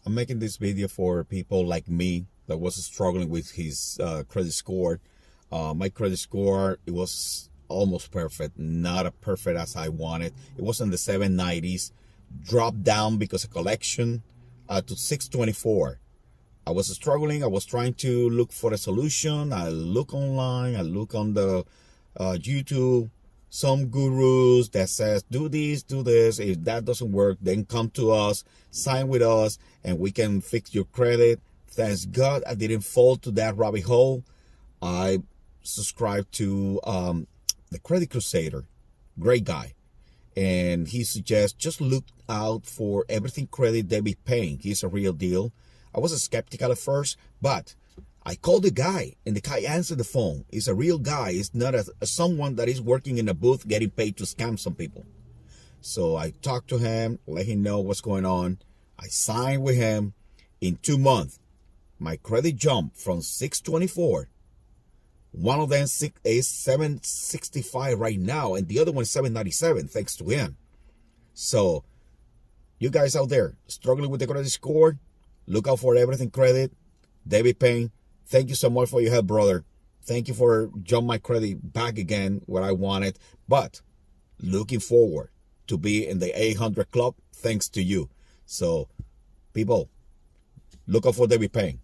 I'm making this video for people like me that was struggling with his credit score. My credit score, it was almost perfect, not as perfect as I wanted. It was in the 790s, dropped down because of collection to 624. I was struggling. I was trying to look for a solution. I look online. I look on the YouTube, some gurus that says, do this, do this. If that doesn't work, then come to us, sign with us, and we can fix your credit. Thanks God I didn't fall to that rabbit hole. I subscribed to the Credit Crusader, great guy. And he suggests just look out for everything credit debit paying. He's a real deal. I was skeptical at first, but I called the guy, and the guy answered the phone. He's a real guy. He's not someone that is working in a booth getting paid to scam some people. So I talked to him, let him know what's going on. I signed with him. In 2 months, my credit jumped from 624. One of them is 765 right now, and the other one is 797, thanks to him. So you guys out there struggling with the credit score, look out for everything credit, debit paying. Thank you so much for your help, brother. Thank you for jump my credit back again where I wanted. But looking forward to be in the 800 club thanks to you. So people, look out for debit paying.